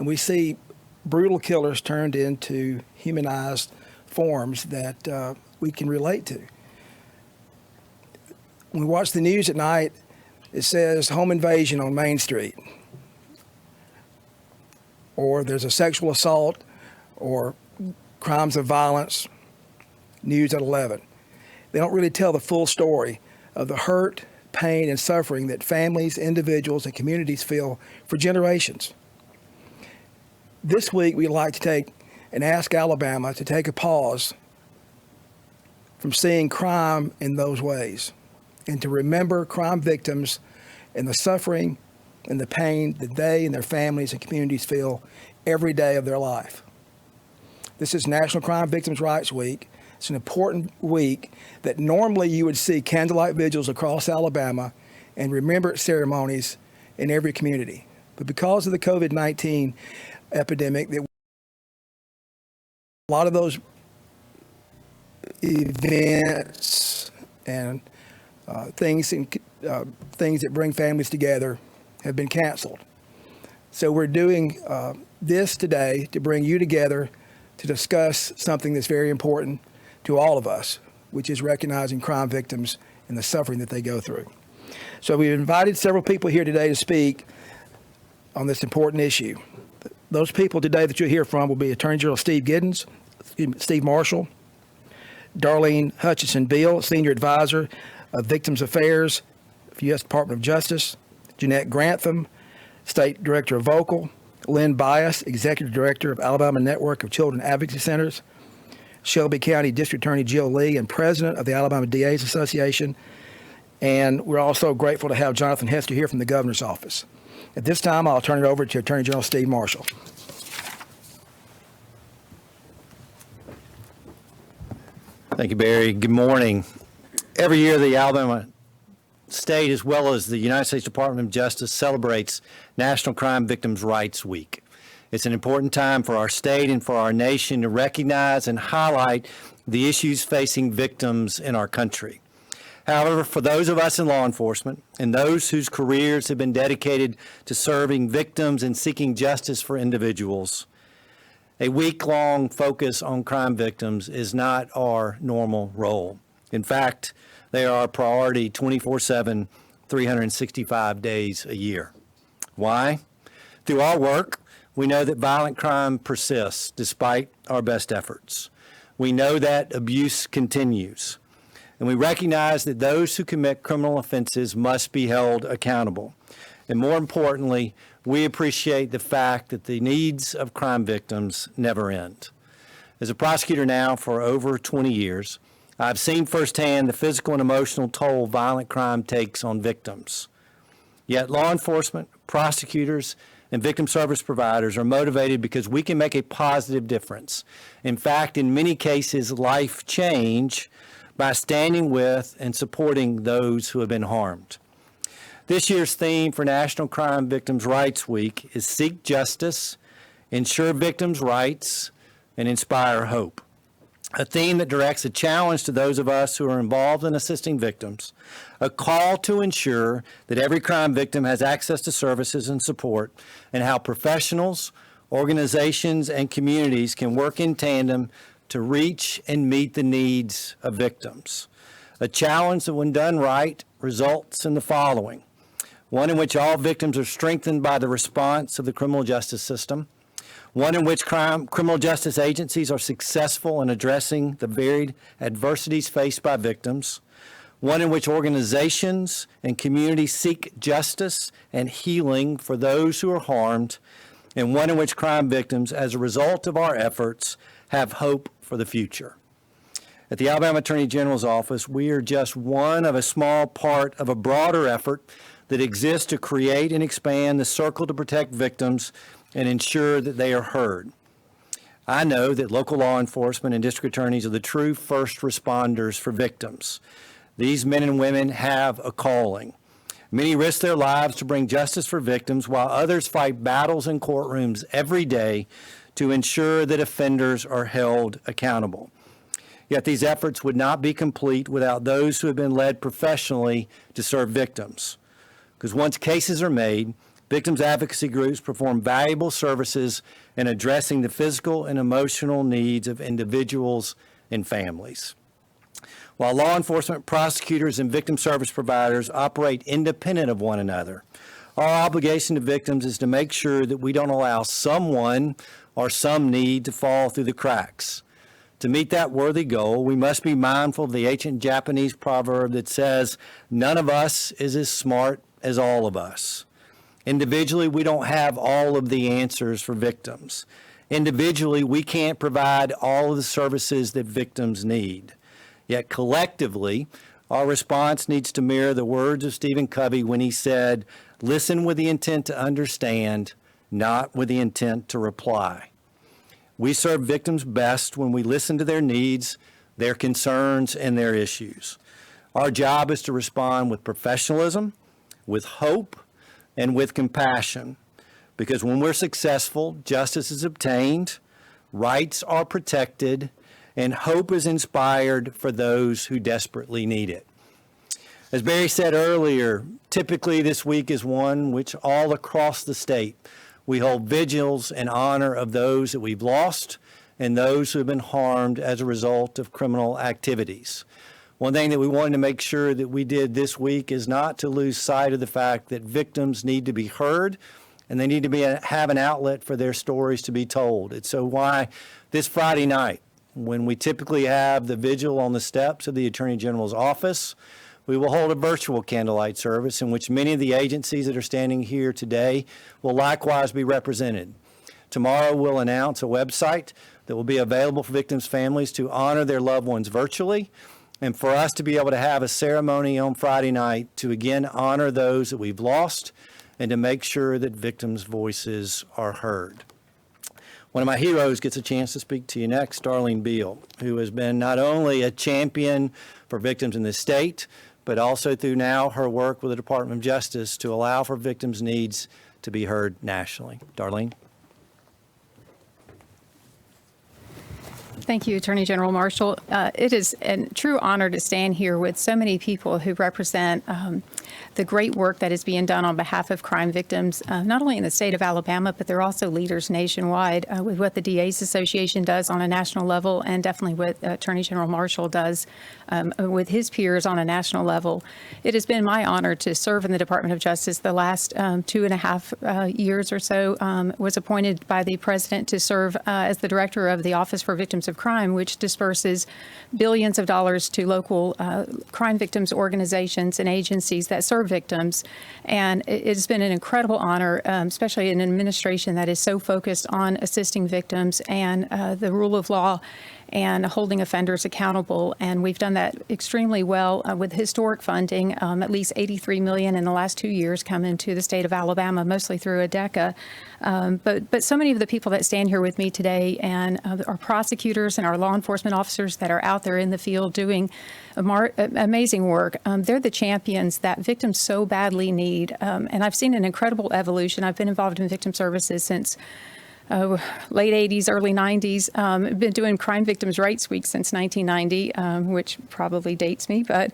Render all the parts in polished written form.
and we see brutal killers turned into humanized forms that we can relate to. When we watch the news at night, it says home invasion on Main Street, or there's a sexual assault, or crimes of violence, news at 11. They don't really tell the full story of the hurt, pain, and suffering that families, individuals, and communities feel for generations. This week, we'd like to take and ask Alabama to take a pause from seeing crime in those ways, and to remember crime victims and the suffering and the pain that they and their families and communities feel every day of their life. This is National Crime Victims' Rights Week. It's an important week that normally you would see candlelight vigils across Alabama and remembrance ceremonies in every community. But because of the COVID-19 epidemic, that a lot of those events and things that bring families together have been canceled. So we're doing this today to bring you together to discuss something that's very important to all of us, which is recognizing crime victims and the suffering that they go through. So we've invited several people here today to speak on this important issue. Those people today that you'll hear from will be Attorney General Steve Marshall, Darlene Hutchinson Beale, Senior Advisor of Victims Affairs for U.S. Department of Justice, Jeanette Grantham, State Director of Vocal, Lynn Bias, Executive Director of Alabama Network of Children Advocacy Centers, Shelby County District Attorney Jill Lee, and President of the Alabama DA's Association. And we're also grateful to have Jonathan Hester here from the Governor's Office. At this time, I'll turn it over to Attorney General Steve Marshall. Thank you, Barry. Good morning. Every year, the Alabama State, as well as the United States Department of Justice, celebrates National Crime Victims' Rights Week. It's an important time for our state and for our nation to recognize and highlight the issues facing victims in our country. However, for those of us in law enforcement and those whose careers have been dedicated to serving victims and seeking justice for individuals, a week-long focus on crime victims is not our normal role. In fact, they are our priority 24/7, 365 days a year. Why? Through our work, we know that violent crime persists despite our best efforts. We know that abuse continues. And we recognize that those who commit criminal offenses must be held accountable. And more importantly, we appreciate the fact that the needs of crime victims never end. As a prosecutor now for over 20 years, I've seen firsthand the physical and emotional toll violent crime takes on victims. Yet law enforcement, prosecutors, and victim service providers are motivated because we can make a positive difference. In fact, in many cases, life change by standing with and supporting those who have been harmed. This year's theme for National Crime Victims' Rights Week is Seek Justice, Ensure Victims' Rights, and Inspire Hope. A theme that directs a challenge to those of us who are involved in assisting victims, a call to ensure that every crime victim has access to services and support, and how professionals, organizations, and communities can work in tandem to reach and meet the needs of victims. A challenge that, when done right, results in the following: one in which all victims are strengthened by the response of the criminal justice system, one in which criminal justice agencies are successful in addressing the varied adversities faced by victims, one in which organizations and communities seek justice and healing for those who are harmed, and one in which crime victims, as a result of our efforts, have hope for the future. At the Alabama Attorney General's Office, we are just one of a small part of a broader effort that exists to create and expand the circle to protect victims and ensure that they are heard. I know that local law enforcement and district attorneys are the true first responders for victims. These men and women have a calling. Many risk their lives to bring justice for victims, while others fight battles in courtrooms every day to ensure that offenders are held accountable. Yet these efforts would not be complete without those who have been led professionally to serve victims. Because once cases are made, Victims advocacy groups perform valuable services in addressing the physical and emotional needs of individuals and families. While law enforcement, prosecutors, and victim service providers operate independent of one another, our obligation to victims is to make sure that we don't allow someone or some need to fall through the cracks. To meet that worthy goal, we must be mindful of the ancient Japanese proverb that says, "None of us is as smart as all of us." Individually, we don't have all of the answers for victims. Individually, we can't provide all of the services that victims need. Yet collectively, our response needs to mirror the words of Stephen Covey when he said, "Listen with the intent to understand, not with the intent to reply." We serve victims best when we listen to their needs, their concerns, and their issues. Our job is to respond with professionalism, with hope, and with compassion, because when we're successful, justice is obtained, rights are protected, and hope is inspired for those who desperately need it. As Barry said earlier, typically this week is one which all across the state we hold vigils in honor of those that we've lost and those who have been harmed as a result of criminal activities. One thing that we wanted to make sure that we did this week is not to lose sight of the fact that victims need to be heard and they need to have an outlet for their stories to be told. It's so why this Friday night, when we typically have the vigil on the steps of the Attorney General's office, we will hold a virtual candlelight service in which many of the agencies that are standing here today will likewise be represented. Tomorrow we'll announce a website that will be available for victims' families to honor their loved ones virtually, and for us to be able to have a ceremony on Friday night to again honor those that we've lost and to make sure that victims' voices are heard. One of my heroes gets a chance to speak to you next, Arlene Beale, who has been not only a champion for victims in the state, but also through now her work with the Department of Justice to allow for victims' needs to be heard nationally. Darlene. Thank you, Attorney General Marshall. It is a true honor to stand here with so many people who represent the great work that is being done on behalf of crime victims, not only in the state of Alabama, but they're also leaders nationwide with what the DA's Association does on a national level and definitely what Attorney General Marshall does with his peers on a national level. It has been my honor to serve in the Department of Justice the last 2.5 years or so. Was appointed by the President to serve as the Director of the Office for Victims of Crime, which disperses billions of dollars to local crime victims organizations and agencies that serve victims. And it has been an incredible honor, especially in an administration that is so focused on assisting victims and the rule of law and holding offenders accountable. And we've done that extremely well with historic funding, at least $83 million in the last 2 years come into the state of Alabama, mostly through ADECA. But so many of the people that stand here with me today and our prosecutors and our law enforcement officers that are out there in the field doing amazing work, they're the champions that victims so badly need. And I've seen an incredible evolution. I've been involved in victim services since late 80s, early 90s. I've been doing Crime Victims' Rights Week since 1990, which probably dates me, but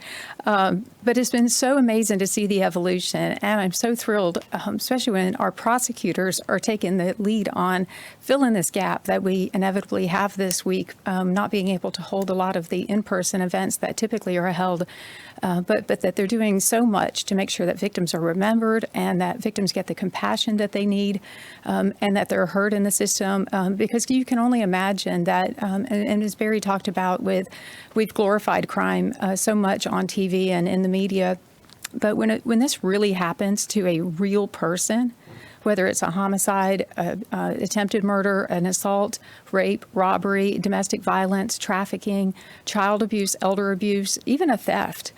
it's been so amazing to see the evolution, and I'm so thrilled, especially when our prosecutors are taking the lead on filling this gap that we inevitably have this week, not being able to hold a lot of the in-person events that typically are held, but that they're doing so much to make sure that victims are remembered and that victims get the compassion that they need, and that they're heard in the system, because you can only imagine that, and as Barry talked about, we've glorified crime so much on TV and in the media, but when this really happens to a real person, whether it's a homicide, attempted murder, an assault, rape, robbery, domestic violence, trafficking, child abuse, elder abuse, even a theft,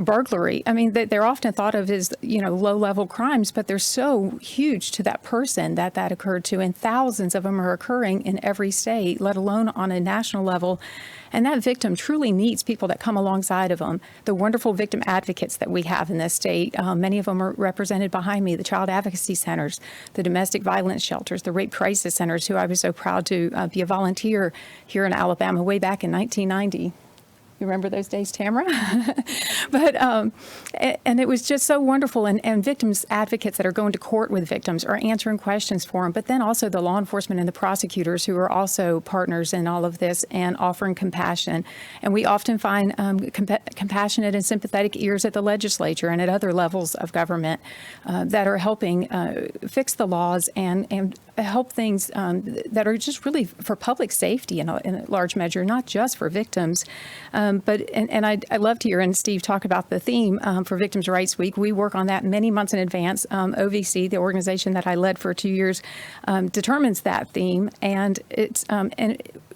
burglary. I mean, they're often thought of as, low-level crimes, but they're so huge to that person that occurred to, and thousands of them are occurring in every state, let alone on a national level. And that victim truly needs people that come alongside of them. The wonderful victim advocates that we have in this state, many of them are represented behind me, the child advocacy centers, the domestic violence shelters, the rape crisis centers, who I was so proud to be a volunteer here in Alabama way back in 1990. You remember those days, Tamara? But, and it was just so wonderful. And victims advocates that are going to court with victims are answering questions for them, but then also the law enforcement and the prosecutors who are also partners in all of this and offering compassion. And we often find compassionate and sympathetic ears at the legislature and at other levels of government that are helping fix the laws and help things that are just really for public safety in a large measure, not just for victims. But I love to hear, and Steve talk about the theme for Victims' Rights Week. We work on that many months in advance. OVC, the organization that I led for 2 years, determines that theme, and it's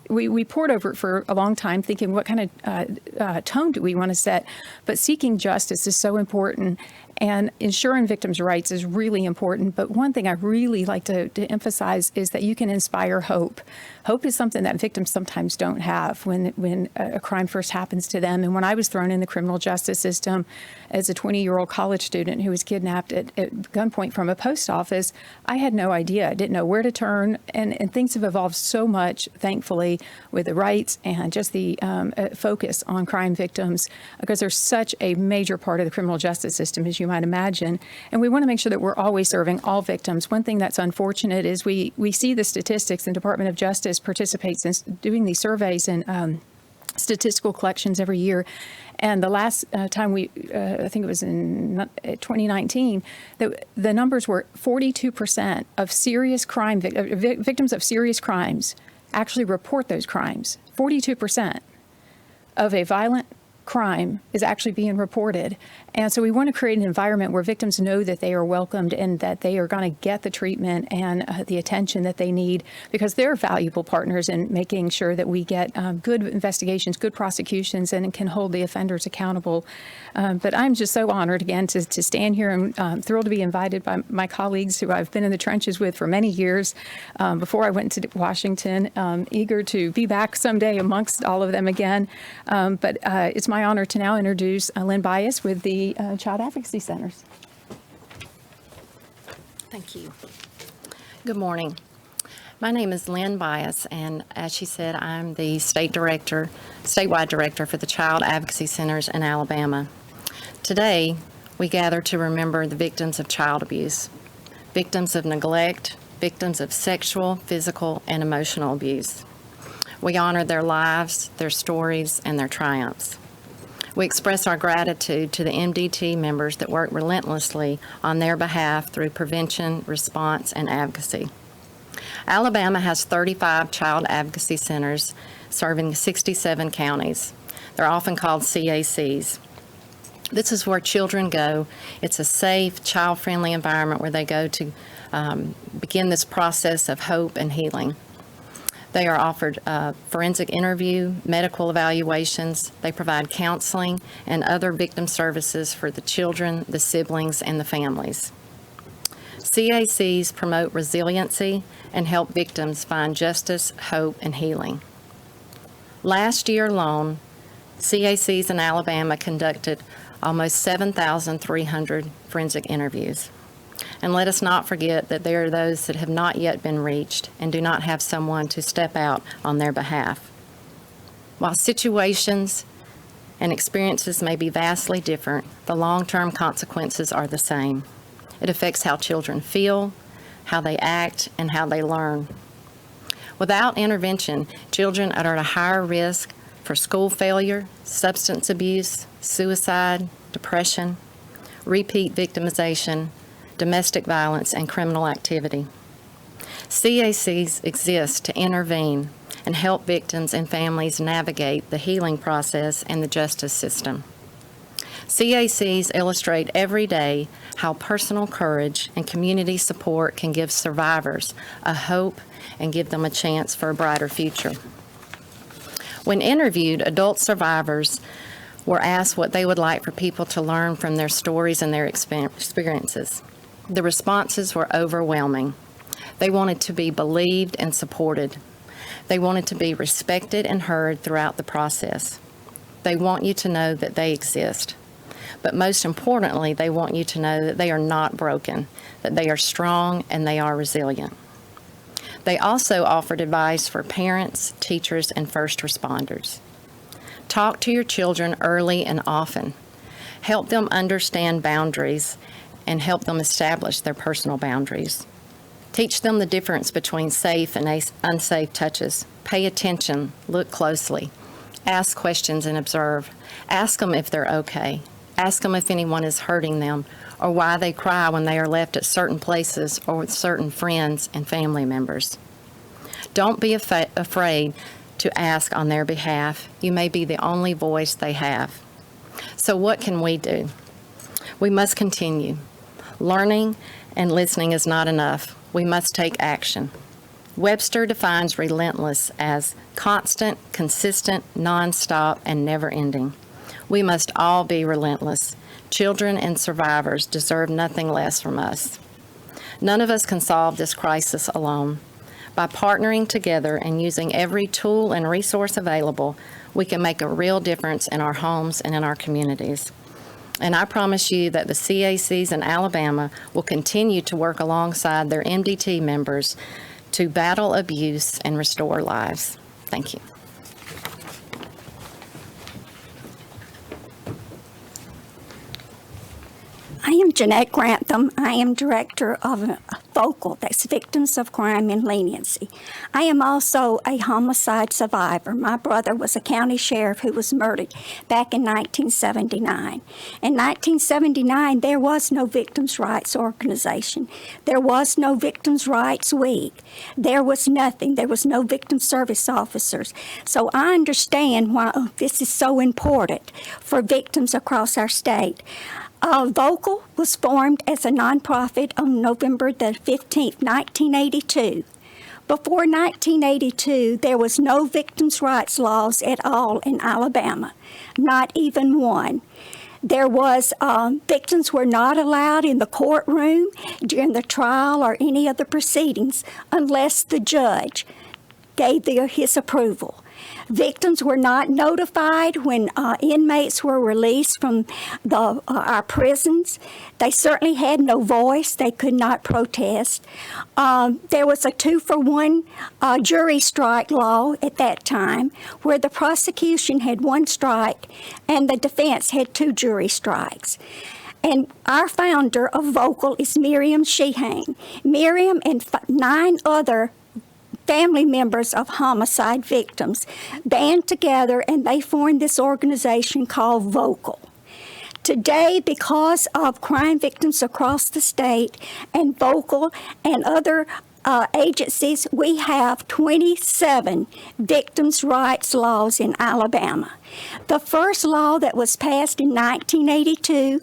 we poured over it for a long time, thinking what kind of tone do we want to set? But seeking justice is so important, and ensuring victims' rights is really important. But one thing I really like to emphasize is that you can inspire hope. Hope is something that victims sometimes don't have when a crime first happens to them. And when I was thrown in the criminal justice system as a 20-year-old college student who was kidnapped at gunpoint from a post office, I had no idea. I didn't know where to turn. And things have evolved so much, thankfully, with the rights and just the focus on crime victims, because they're such a major part of the criminal justice system, as you might imagine. And we want to make sure that we're always serving all victims. One thing that's unfortunate is we see the statistics. The Department of Justice participates in doing these surveys and statistical collections every year. And the last time I think it was in 2019, the numbers were 42% of serious crime, victims of serious crimes actually report those crimes. 42% of a violent crime is actually being reported. And so we want to create an environment where victims know that they are welcomed and that they are going to get the treatment and the attention that they need, because they're valuable partners in making sure that we get good investigations, good prosecutions, and can hold the offenders accountable. But I'm just so honored again to stand here, and thrilled to be invited by my colleagues who I've been in the trenches with for many years before I went to Washington. Eager to be back someday amongst all of them again. But it's my honor to now introduce Lynn Bias with the Child Advocacy Centers. Thank you. Good morning. My name is Lynn Bias, and as she said, I'm the statewide director for the Child Advocacy Centers in Alabama. Today, we gather to remember the victims of child abuse, victims of neglect, victims of sexual, physical, and emotional abuse. We honor their lives, their stories, and their triumphs. We express our gratitude to the MDT members that work relentlessly on their behalf through prevention, response, and advocacy. Alabama has 35 child advocacy centers serving 67 counties. They're often called CACs. This is where children go. It's a safe, child-friendly environment where they go to begin this process of hope and healing. They are offered forensic interview, medical evaluations. They provide counseling and other victim services for the children, the siblings, and the families. CACs promote resiliency and help victims find justice, hope, and healing. Last year alone, CACs in Alabama conducted almost 7,300 forensic interviews. And let us not forget that there are those that have not yet been reached and do not have someone to step out on their behalf. While situations and experiences may be vastly different, the long-term consequences are the same. It affects how children feel, how they act, and how they learn. Without intervention, children are at a higher risk for school failure, substance abuse, suicide, depression, repeat victimization, domestic violence, and criminal activity. CACs exist to intervene and help victims and families navigate the healing process and the justice system. CACs illustrate every day how personal courage and community support can give survivors a hope and give them a chance for a brighter future. When interviewed, adult survivors were asked what they would like for people to learn from their stories and their experiences. The responses were overwhelming. They wanted to be believed and supported. They wanted to be respected and heard throughout the process. They want you to know that they exist. But most importantly, they want you to know that they are not broken, that they are strong and they are resilient. They also offered advice for parents, teachers, and first responders. Talk to your children early and often. Help them understand boundaries and help them establish their personal boundaries. Teach them the difference between safe and unsafe touches. Pay attention, look closely, ask questions and observe. Ask them if they're okay. Ask them if anyone is hurting them or why they cry when they are left at certain places or with certain friends and family members. Don't be afraid to ask on their behalf. You may be the only voice they have. So what can we do? We must continue. Learning and listening is not enough. We must take action. Webster defines relentless as constant, consistent, nonstop, and never-ending. We must all be relentless. Children and survivors deserve nothing less from us. None of us can solve this crisis alone. By partnering together and using every tool and resource available, we can make a real difference in our homes and in our communities. And I promise you that the CACs in Alabama will continue to work alongside their MDT members to battle abuse and restore lives. Thank you. I am Jeanette Grantham. I am director of Vocal, that's Victims of Crime and Leniency. I am also a homicide survivor. My brother was a county sheriff who was murdered back in 1979. In 1979, there was no victims' rights organization. There was no victims' rights week. There was nothing. There was no victim service officers. So I understand why this is so important for victims across our state. Vocal was formed as a nonprofit on November the 15th, 1982. Before 1982, there was no victims' rights laws at all in Alabama, not even one. There was, victims were not allowed in the courtroom during the trial or any of the proceedings unless the judge gave his approval. Victims were not notified when inmates were released from our prisons. They certainly had no voice. They could not protest. There was a 2-for-1 jury strike law at that time where the prosecution had 1 strike and the defense had 2 jury strikes. And our founder of Vocal is Miriam Sheehan. Miriam and 9 other family members of homicide victims band together and they formed this organization called Vocal. Today, because of crime victims across the state and Vocal and other agencies, we have 27 victims' rights laws in Alabama. The first law that was passed in 1982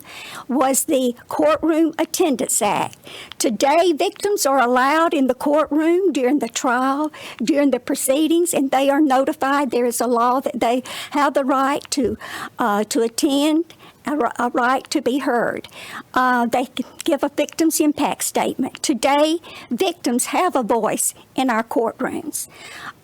was the Courtroom Attendance Act. Today, victims are allowed in the courtroom during the trial, during the proceedings, and they are notified there is a law that they have the right to attend, a right to be heard. They can give a victim's impact statement. Today, victims have a voice in our courtrooms.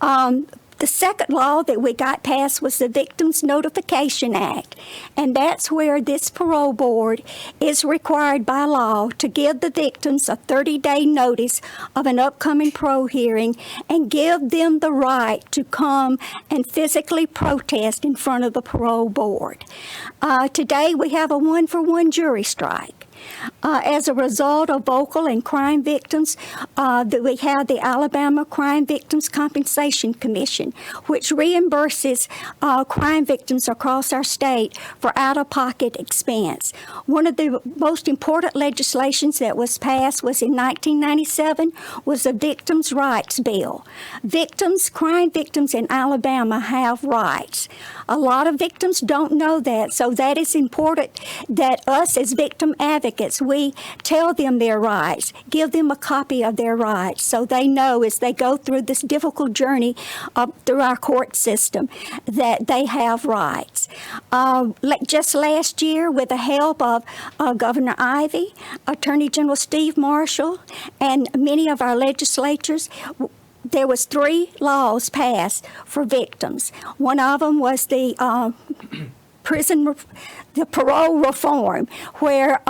The second law that we got passed was the Victims Notification Act, and that's where this parole board is required by law to give the victims a 30-day notice of an upcoming parole hearing and give them the right to come and physically protest in front of the parole board. Today we have a 1-for-1 jury strike. As a result of Vocal and crime victims, we have the Alabama Crime Victims Compensation Commission, which reimburses crime victims across our state for out-of-pocket expense. One of the most important legislations that was passed was in 1997 was the Victims' Rights Bill. Crime victims in Alabama have rights. A lot of victims don't know that, so that is important that us as victim advocates, we tell them their rights, give them a copy of their rights so they know as they go through this difficult journey through our court system that they have rights. Just last year, with the help of Governor Ivey, Attorney General Steve Marshall, and many of our legislators, there was 3 laws passed for victims. One of them was the the parole reform, where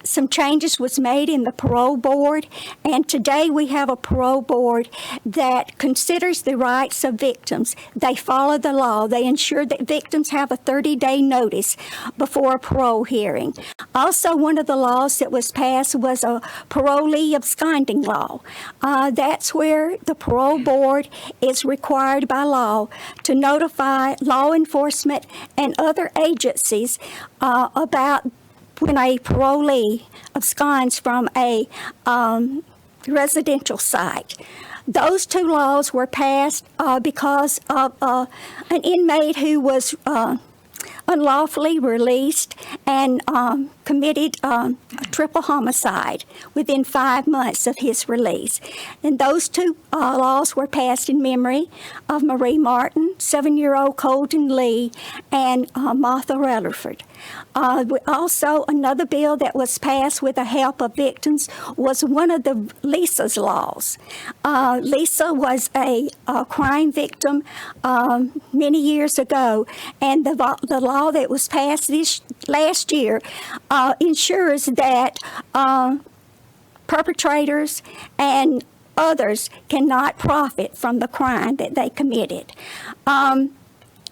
some changes was made in the parole board, and today we have a parole board that considers the rights of victims. They follow the law. They ensure that victims have a 30-day notice before a parole hearing. Also, one of the laws that was passed was a Parolee of Standing Law. That's where the parole board is required by law to notify law enforcement and other agencies about when a parolee absconds from a residential site. Those two laws were passed because of an inmate who was unlawfully released and committed a triple homicide within 5 months of his release. And those two laws were passed in memory of Marie Martin, 7-year-old Colton Lee, and Martha Rutherford. Also, another bill that was passed with the help of victims was one of the Lisa's laws. Lisa was a crime victim many years ago, and the law that was passed last year ensures that perpetrators and others cannot profit from the crime that they committed.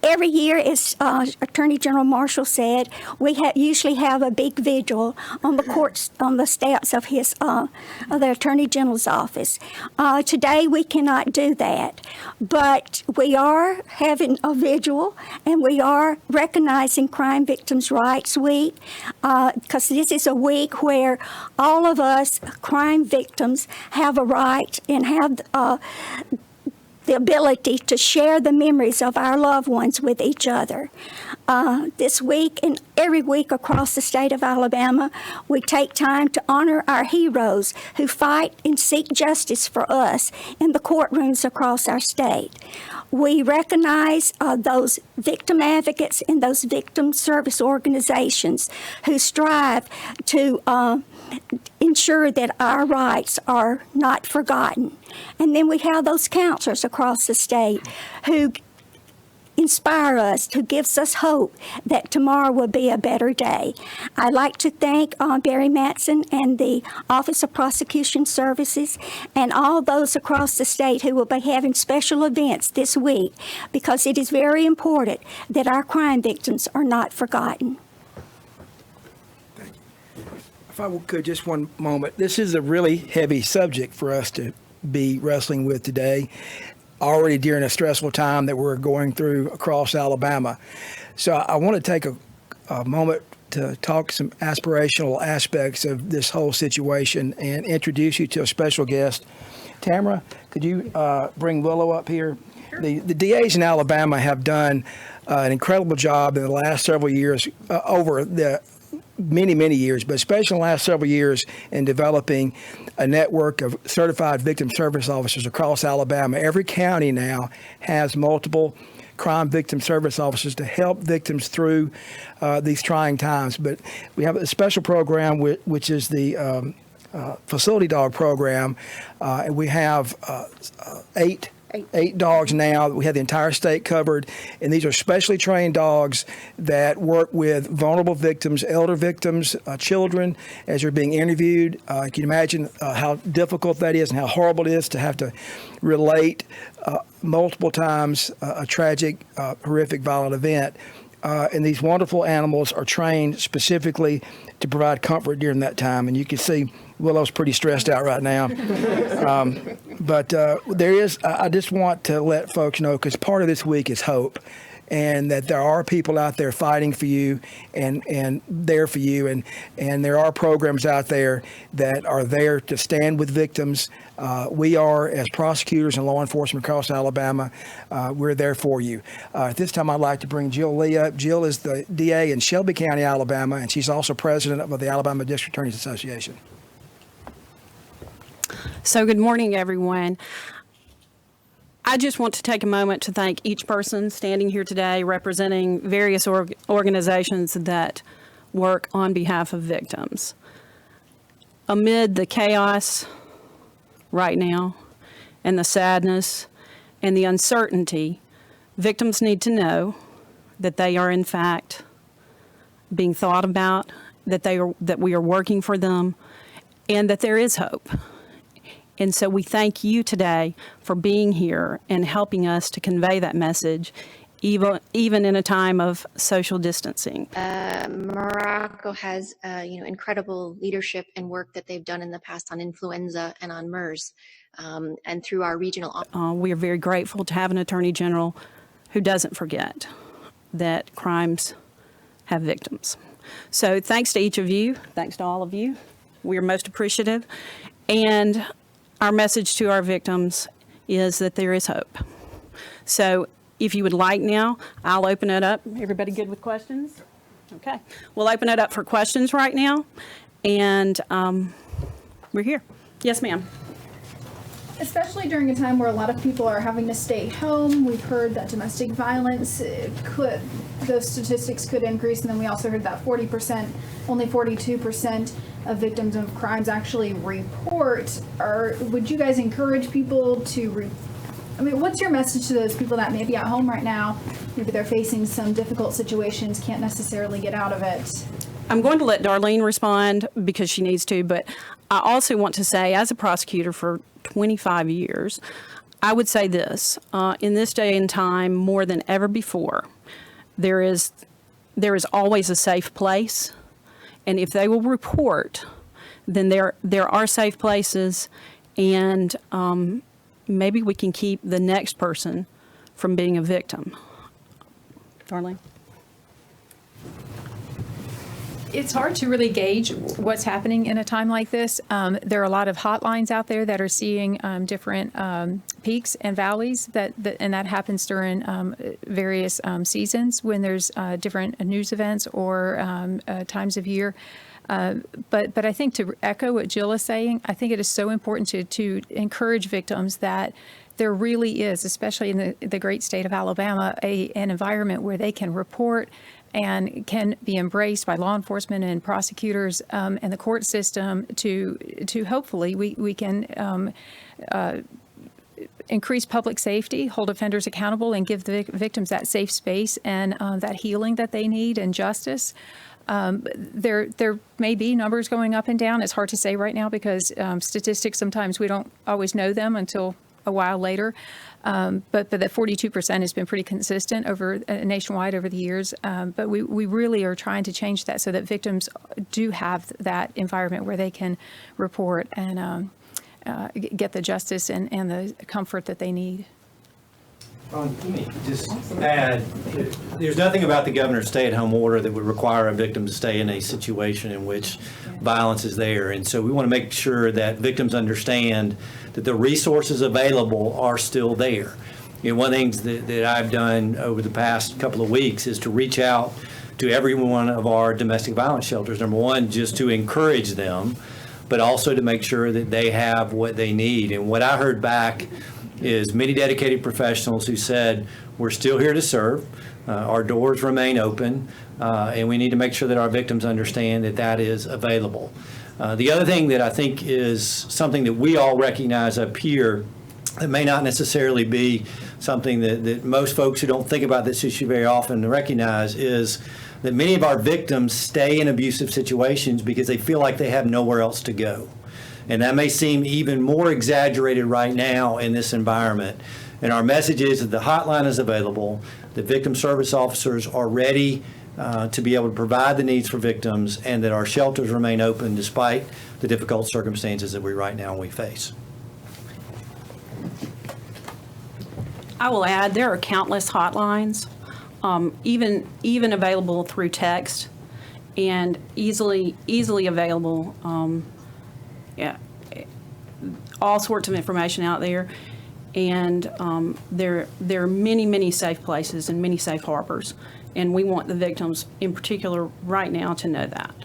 Every year, as Attorney General Marshall said, we usually have a big vigil on the steps of the Attorney General's office. Today, we cannot do that, but we are having a vigil, and we are recognizing Crime Victims' Rights Week, because this is a week where all of us crime victims have a right and have the ability to share the memories of our loved ones with each other. This week and every week across the state of Alabama, we take time to honor our heroes who fight and seek justice for us in the courtrooms across our state. We recognize those victim advocates and those victim service organizations who strive to ensure that our rights are not forgotten. And then we have those counselors across the state who inspire us, who gives us hope that tomorrow will be a better day. I'd like to thank Barry Matson and the Office of Prosecution Services and all those across the state who will be having special events this week, because it is very important that our crime victims are not forgotten. If I could, just one moment. This is a really heavy subject for us to be wrestling with today, already during a stressful time that we're going through across Alabama. So I want to take a moment to talk some aspirational aspects of this whole situation and introduce you to a special guest. Tamara, could you bring Willow up here? Sure. The DAs in Alabama have done an incredible job in the last several years, over the many years, but especially in the last several years, in developing a network of certified victim service officers across Alabama. Every county now has multiple crime victim service officers to help victims through these trying times. But we have a special program which is the facility dog program, and we have eight dogs now. We have the entire state covered, and these are specially trained dogs that work with vulnerable victims, elder victims, children, as they're being interviewed. You can imagine how difficult that is and how horrible it is to have to relate multiple times a tragic, horrific, violent event. And these wonderful animals are trained specifically to provide comfort during that time. And you can see Willow's pretty stressed out right now. But there is, I just want to let folks know, because part of this week is hope, and that there are people out there fighting for you and there for you. And there are programs out there that are there to stand with victims. We are, as prosecutors and law enforcement across Alabama, we're there for you. At this time, I'd like to bring Jill Lee up. Jill is the DA in Shelby County, Alabama, and she's also president of the Alabama District Attorneys Association. So good morning, everyone. I just want to take a moment to thank each person standing here today representing various organizations that work on behalf of victims. Amid the chaos right now and the sadness and the uncertainty, victims need to know that they are in fact being thought about, that we are working for them, and that there is hope. And so we thank you today for being here and helping us to convey that message, even in a time of social distancing. Morocco has, incredible leadership and work that they've done in the past on influenza and on MERS, and through our regional. We are very grateful to have an Attorney General who doesn't forget that crimes have victims. So thanks to each of you. Thanks to all of you. We are most appreciative. And our message to our victims is that there is hope. So if you would like now, I'll open it up. Everybody good with questions? Okay. We'll open it up for questions right now. And we're here. Yes, ma'am. Especially during a time where a lot of people are having to stay home. We've heard that domestic violence those statistics could increase. And then we also heard that 40%, only 42% of victims of crimes actually report. Would you guys encourage people to what's your message to those people that may be at home right now? Maybe they're facing some difficult situations, can't necessarily get out of it. I'm going to let Darlene respond because she needs to, but I also want to say, as a prosecutor for 25 years, I would say this, in this day and time, more than ever before, there is always a safe place. And if they will report, then there are safe places, and maybe we can keep the next person from being a victim. Darlene? It's hard to really gauge what's happening in a time like this. There are a lot of hotlines out there that are seeing different peaks and valleys, and that happens during various seasons when there's different news events or times of year. But I think, to echo what Jill is saying, I think it is so important to encourage victims that there really is, especially in the great state of Alabama, an environment where they can report and can be embraced by law enforcement and prosecutors and the court system to hopefully we can increase public safety, hold offenders accountable, and give the victims that safe space and that healing that they need and justice. There may be numbers going up and down. It's hard to say right now because statistics, sometimes we don't always know them until a while later. But the 42% has been pretty consistent over nationwide over the years. But we really are trying to change that so that victims do have that environment where they can report and get the justice and the comfort that they need. Let me just add, there's nothing about the governor's stay-at-home order that would require a victim to stay in a situation in which violence is there. And so we want to make sure that victims understand that the resources available are still there. You know, one of the things that I've done over the past couple of weeks is to reach out to every one of our domestic violence shelters. Number one, just to encourage them, but also to make sure that they have what they need. And what I heard back is many dedicated professionals who said, we're still here to serve, our doors remain open, and we need to make sure that our victims understand that that is available. The other thing that I think is something that we all recognize up here that may not necessarily be something that most folks who don't think about this issue very often recognize is that many of our victims stay in abusive situations because they feel like they have nowhere else to go. And that may seem even more exaggerated right now in this environment. And our message is that the hotline is available, the victim service officers are ready to be able to provide the needs for victims, and that our shelters remain open despite the difficult circumstances that we right now face. I will add, there are countless hotlines, even available through text and easily available. All sorts of information out there, and there are many safe places and many safe harbors, and we want the victims in particular right now to know that.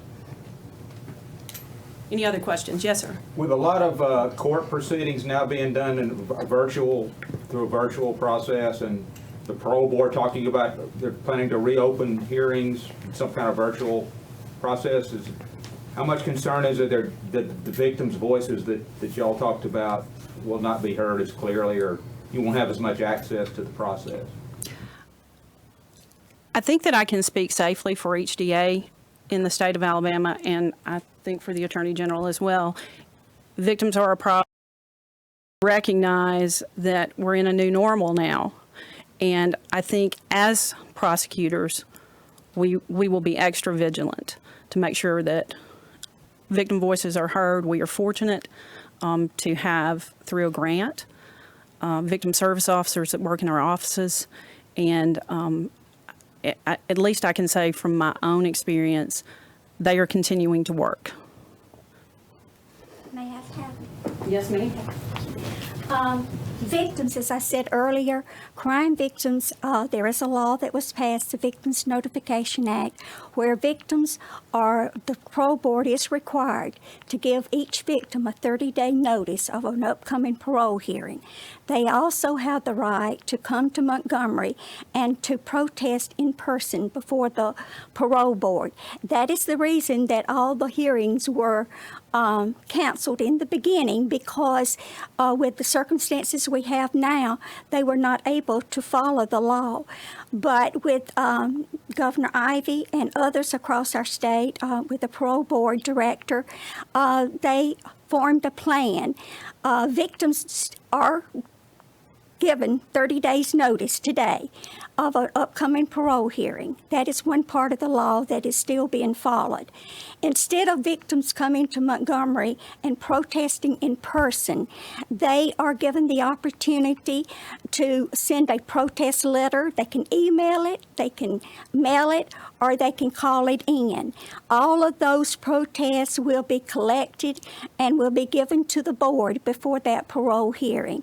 Any other questions? Yes, sir. With a lot of court proceedings now being done through a virtual process, and the parole board talking about they're planning to reopen hearings in some kind of virtual process, how much concern is it that the victims' voices that y'all talked about will not be heard as clearly, or you won't have as much access to the process? I think that I can speak safely for each DA in the state of Alabama, and I think for the Attorney General as well. Victims are a problem. Recognize that we're in a new normal now. And I think as prosecutors, we will be extra vigilant to make sure that victim voices are heard. We are fortunate to have, through a grant, victim service officers that work in our offices. And at least I can say from my own experience, they are continuing to work. May I have Yes, ma'am. victims, as I said earlier, crime victims, there is a law that was passed, the Victims Notification Act, where victims are, the parole board is required to give each victim a 30-day notice of an upcoming parole hearing. They also have the right to come to Montgomery and to protest in person before the parole board. That is the reason that all the hearings were canceled in the beginning, because with the circumstances we have now, they were not able to follow the law. But with Governor Ivey and others across our state, with the parole board director, they formed a plan. Victims are given 30 days notice today of an upcoming parole hearing. That is one part of the law that is still being followed. Instead of victims coming to Montgomery and protesting in person, they are given the opportunity to send a protest letter. They can email it, they can mail it, or they can call it in. All of those protests will be collected and will be given to the board before that parole hearing.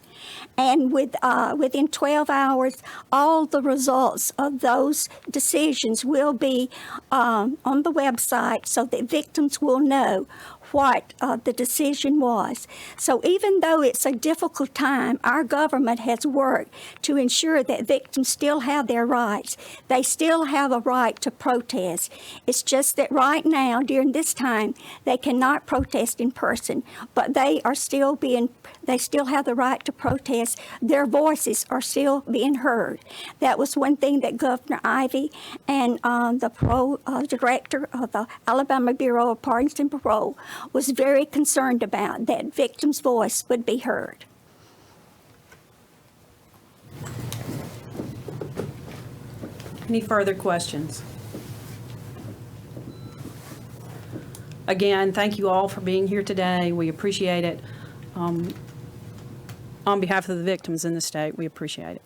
And within 12 hours, all the results of those decisions will be on the website so that victims will know what the decision was. So even though it's a difficult time, our government has worked to ensure that victims still have their rights. They still have a right to protest. It's just that right now, during this time, they cannot protest in person, but they still have the right to protest. Their voices are still being heard. That was one thing that Governor Ivey and the parole director of the Alabama Bureau of Pardons and Parole was very concerned about, that victims' voice would be heard. Any further questions? Again, thank you all for being here today. We appreciate it. On behalf of the victims in the state, we appreciate it.